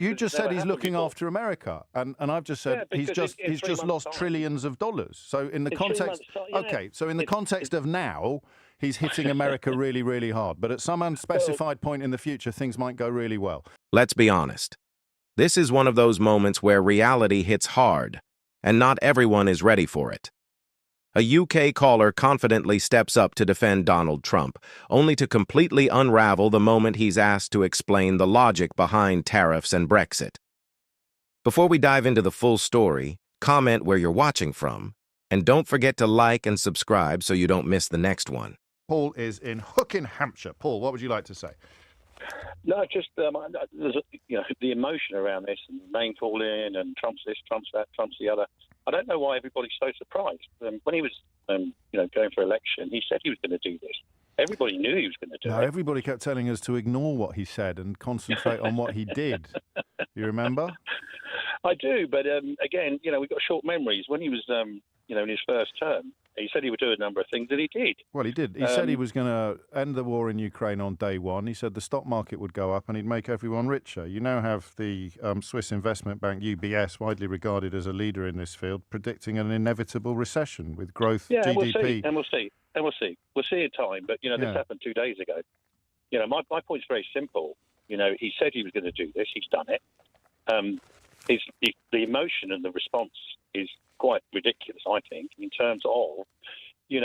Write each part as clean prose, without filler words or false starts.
You just said he's looking after America, and I've just said he's just lost trillions of dollars. So in the context, so in the context of now, he's hitting America really, really hard. But at some unspecified point in the future, things might go really well. Let's be honest. This is one of those moments where reality hits hard, and not everyone is ready for it. A UK caller confidently steps up to defend Donald Trump, only to completely unravel the moment he's asked to explain the logic behind tariffs and Brexit. Before we dive into the full story, comment where you're watching from, and don't forget to like and subscribe so you don't miss the next one. Paul is in Hookin, Hampshire. Paul, what would you like to say? No, just there's the emotion around this, and name calling, and Trump's this, Trump's that, Trump's the other. I don't know why everybody's so surprised. When he was, going for election, he said he was going to do this. Everybody knew he was going to do it. Everybody kept telling us to ignore what he said and concentrate on what he did. You remember? I do, but again, we've got short memories. When he was, in his first term, he said he would do a number of things, and he did. Well, he did. He said he was going to end the war in Ukraine on day one. He said the stock market would go up and he'd make everyone richer. You now have the Swiss investment bank UBS, widely regarded as a leader in this field, predicting an inevitable recession with growth GDP. We'll see. We'll see in time. But, this happened 2 days ago. My point's very simple. He said he was going to do this. He's done it. The emotion and the response is quite ridiculous, I think, in terms of, he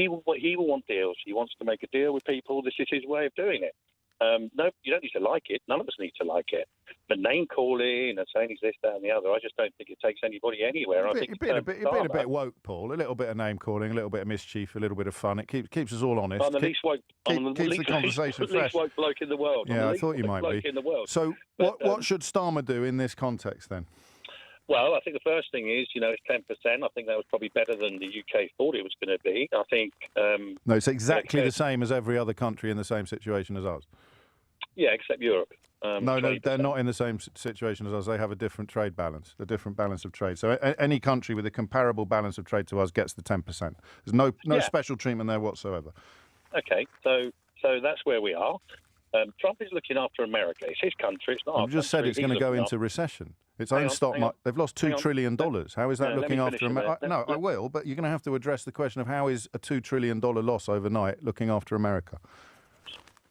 will want deals. He wants to make a deal with people. This is his way of doing it. No, you don't need to like it. None of us need to like it. But name calling and saying he's this, that, and the other, I just don't think it takes anybody anywhere. You're being a bit woke, Paul. A little bit of name calling, a little bit of mischief, a little bit of fun. It keeps us all honest. I'm the least woke. Keeps the conversation fresh. Least woke bloke in the world. Yeah, I thought you might be. In the world. So, what should Starmer do in this context then? Well, I think the first thing is, it's 10%. I think that was probably better than the UK thought it was going to be. I think... no, it's exactly the same as every other country in the same situation as us. Yeah, except Europe. No, they're not in the same situation as us. They have a different trade balance, a different balance of trade. So any country with a comparable balance of trade to us gets the 10%. There's no special treatment there whatsoever. Okay, so that's where we are. Trump is looking after America. It's his country. It's not our country. You just said it's going to go into recession. Its own stock market. They've lost $2 trillion. How is that looking after America? No, I will, but you're going to have to address the question of how is a $2 trillion loss overnight looking after America?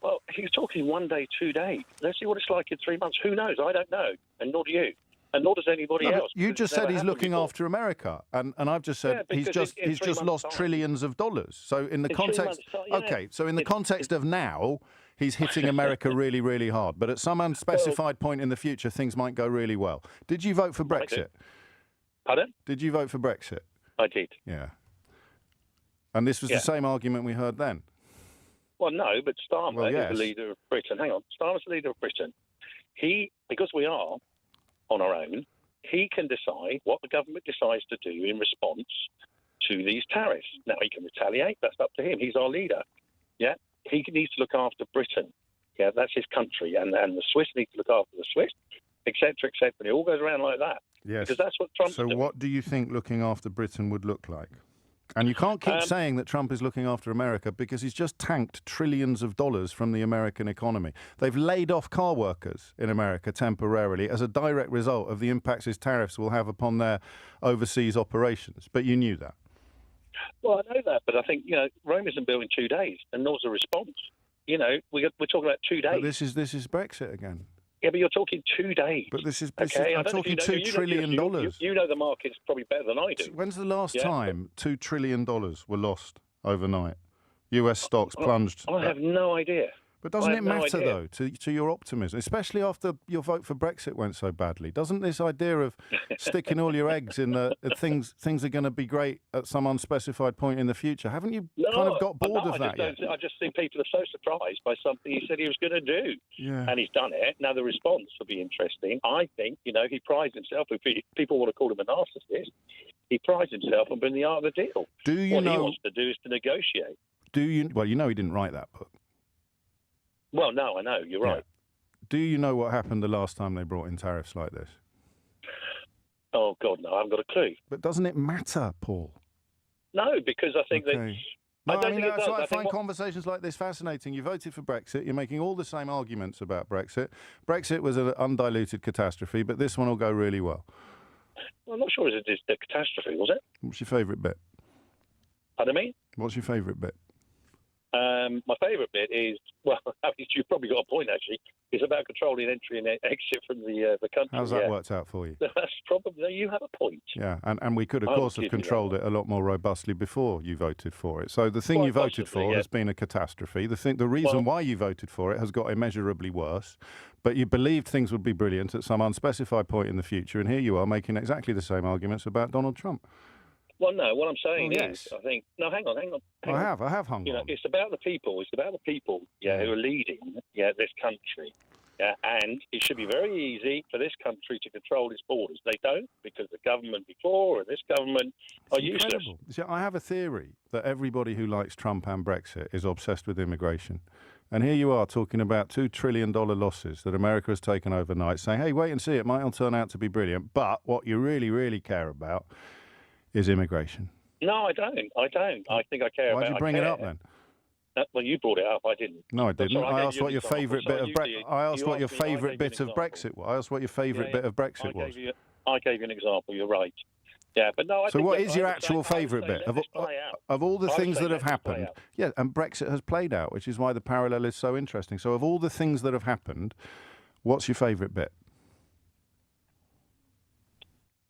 Well, he's talking 1 day, 2 days. Let's see what it's like in 3 months. Who knows? I don't know, and nor do you, and nor does anybody else. You just said he's looking after America, and I've just said he's just lost trillions of dollars. So in the context, so in the context of now, he's hitting America really, really hard. But at some unspecified point in the future, things might go really well. Did you vote for Brexit? Pardon? Did you vote for Brexit? I did. Yeah. And this was the same argument we heard then. Well, no, but Starmer is the leader of Britain. Hang on. Starmer's the leader of Britain. Because we are on our own, he can decide what the government decides to do in response to these tariffs. Now, he can retaliate. That's up to him. He's our leader. Yeah. He needs to look after Britain. Yeah, that's his country. And the Swiss need to look after the Swiss, et cetera, et cetera. And it all goes around like that. Yes. Because that's what Trump's doing. So what do you think looking after Britain would look like? And you can't keep saying that Trump is looking after America because he's just tanked trillions of dollars from the American economy. They've laid off car workers in America temporarily as a direct result of the impacts his tariffs will have upon their overseas operations. But you knew that. Well, I know that, but I think, Rome isn't built in 2 days, and nor's a response. We're talking about 2 days. But this is Brexit again. Yeah, but you're talking 2 days. But I'm talking $2 trillion. You know the market's probably better than I do. When's the last time $2 trillion were lost overnight? US stocks plunged. I have no idea. But doesn't it matter, though, to your optimism, especially after your vote for Brexit went so badly? Doesn't this idea of sticking all your eggs in things are going to be great at some unspecified point in the future, haven't you kind of got bored of that yet? I just think people are so surprised by something he said he was going to do. Yeah. And he's done it. Now, the response will be interesting. I think, he prides himself, if people want to call him a narcissist, he prides himself on being the art of the deal. What he wants to do is to negotiate. Well, he didn't write that book. Well, no, I know. You're right. Do you know what happened the last time they brought in tariffs like this? Oh, God, no, I haven't got a clue. But doesn't it matter, Paul? No, because I think that... No, I don't think it that's does. why I find conversations like this fascinating. You voted for Brexit. You're making all the same arguments about Brexit. Brexit was an undiluted catastrophe, but this one will go really well. Well, I'm not sure it's a catastrophe, was it? What's your favourite bit? Pardon me? What's your favourite bit? My favourite bit is, well, you've probably got a point, actually. It's about controlling entry and exit from the country. How's that worked out for you? That's probably, you have a point. Yeah, and we could, of course, have controlled it a lot more robustly before you voted for it. So the thing you voted for has been a catastrophe. The reason why you voted for it has got immeasurably worse, but you believed things would be brilliant at some unspecified point in the future, and here you are making exactly the same arguments about Donald Trump. Well, no, what I'm saying is, I think, no, hang on. I have hung on. It's about the people. It's about the people, who are leading, this country. And it should be very easy for this country to control its borders. They don't, because the government before and this government are useless. See, I have a theory that everybody who likes Trump and Brexit is obsessed with immigration. And here you are talking about $2 trillion losses that America has taken overnight, saying, hey, wait and see, it might all turn out to be brilliant. But what you really, really care about is immigration. No, I don't. I think I care about it. Why'd you bring it up then? Well, you brought it up. I didn't. No, I didn't. I asked what your favourite bit of Brexit. I asked what your favourite bit of Brexit was. I asked what your favourite bit of Brexit was. I gave you an example. You're right. Yeah, but no. So what is your actual favourite bit of all the things that have happened? Yeah, and Brexit has played out, which is why the parallel is so interesting. So of all the things that have happened, what's your favourite bit?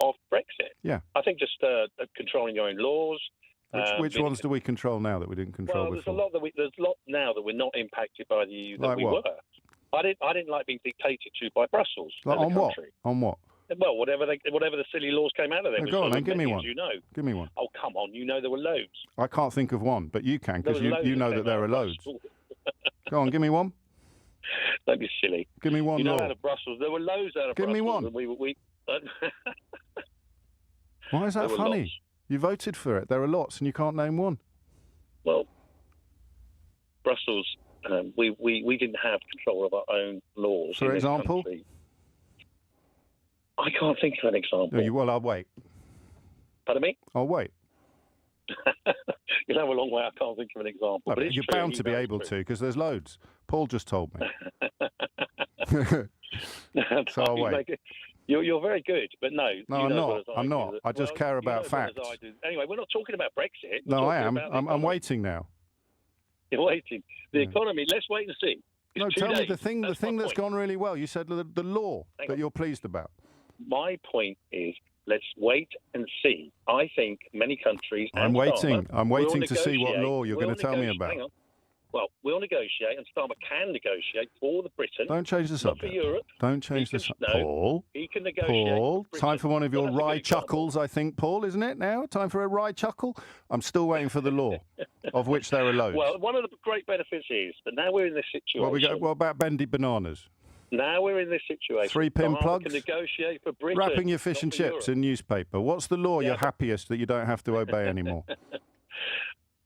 Of Brexit? Yeah. I think just controlling your own laws. Which ones do we control now that we didn't control before? There's a lot now that we're not impacted by the EU that we were. I didn't like being dictated to by Brussels. Like on what? On what? Well, whatever the silly laws came out of there. Go on, then, give me one. Give me one. Oh, come on, there were loads. I can't think of one, but you can, because you know that there are loads. Go on, give me one. Don't be silly. Give me one law. Out of Brussels, there were loads out of Brussels. Give me one. Why is that funny? Lots. You voted for it. There are lots, and you can't name one. Well, Brussels, we didn't have control of our own laws. For example? I can't think of an example. Well, I'll wait. Pardon me? I'll wait. You'll have a long way. I can't think of an example. No, but you're bound to be able to, because there's loads. Paul just told me. So I'll wait. You're very good, but no. No, I'm not. I just care about facts. Anyway, we're not talking about Brexit. No, I am. I'm waiting now. You're waiting. The economy, let's wait and see. No, tell me the thing that's gone really well. You said the law that you're pleased about. My point is, let's wait and see. I think many countries... I'm waiting to see what law you're going to tell me about. Hang on. Well, we'll negotiate, and Starmer can negotiate for the Britain. Don't change the subject. Not for Europe. Don't change the subject. Paul. He can negotiate. Paul, time for one of your wry chuckles, I think, Paul, isn't it now? Time for a wry chuckle? I'm still waiting for the law, of which there are loads. Well, one of the great benefits is that now we're in this situation. What about bendy bananas? Now we're in this situation. 3-pin plugs? Can negotiate for Britain. Wrapping your fish and chips in newspaper. What's the law you're happiest that you don't have to obey anymore?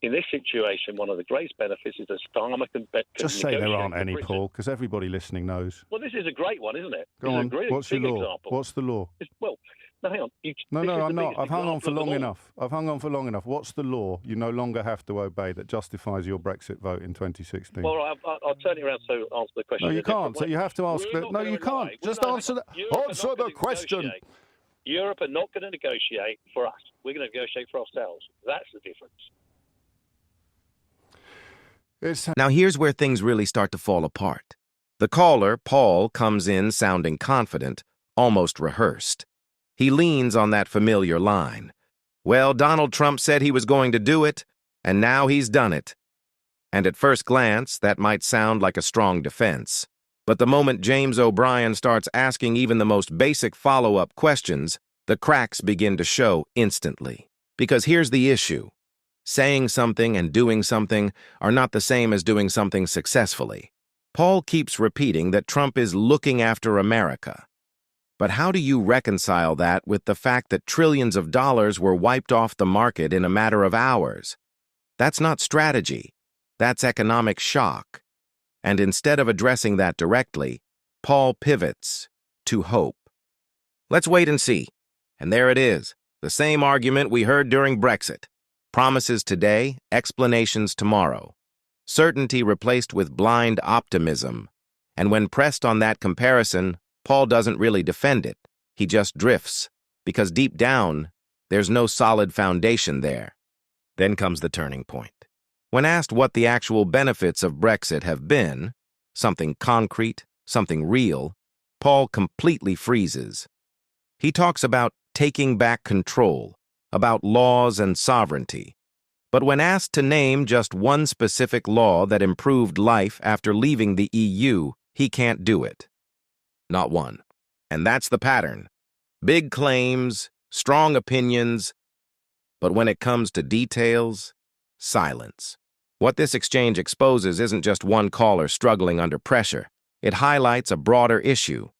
In this situation, one of the greatest benefits is that Starmer can just say there aren't any, Paul, because everybody listening knows. Well, this is a great one, isn't it? Go on. What's your law? Example. What's the law? Well, no, hang on. No, I'm not. I've hung on for long enough. What's the law you no longer have to obey that justifies your Brexit vote in 2016? Well, I'll turn it around to answer the question. No, you can't. So you have to ask. No, you can't. Just answer the question. Europe are not going to negotiate for us. We're going to negotiate for ourselves. That's the difference. Now here's where things really start to fall apart. The caller, Paul, comes in sounding confident, almost rehearsed. He leans on that familiar line. Well, Donald Trump said he was going to do it, and now he's done it. And at first glance, that might sound like a strong defense. But the moment James O'Brien starts asking even the most basic follow-up questions, the cracks begin to show instantly. Because here's the issue. Saying something and doing something are not the same as doing something successfully. Paul keeps repeating that Trump is looking after America. But how do you reconcile that with the fact that trillions of dollars were wiped off the market in a matter of hours? That's not strategy. That's economic shock. And instead of addressing that directly, Paul pivots to hope. Let's wait and see. And there it is, the same argument we heard during Brexit. Promises today, explanations tomorrow. Certainty replaced with blind optimism. And when pressed on that comparison, Paul doesn't really defend it. He just drifts, because deep down, there's no solid foundation there. Then comes the turning point. When asked what the actual benefits of Brexit have been, something concrete, something real, Paul completely freezes. He talks about taking back control, about laws and sovereignty. But when asked to name just one specific law that improved life after leaving the EU, he can't do it. Not one. And that's the pattern. Big claims, strong opinions, but when it comes to details, silence. What this exchange exposes isn't just one caller struggling under pressure. It highlights a broader issue,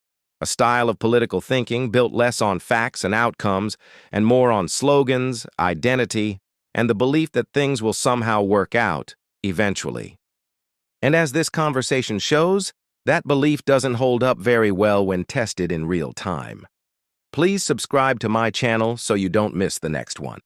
a style of political thinking built less on facts and outcomes and more on slogans, identity, and the belief that things will somehow work out, eventually. And as this conversation shows, that belief doesn't hold up very well when tested in real time. Please subscribe to my channel so you don't miss the next one.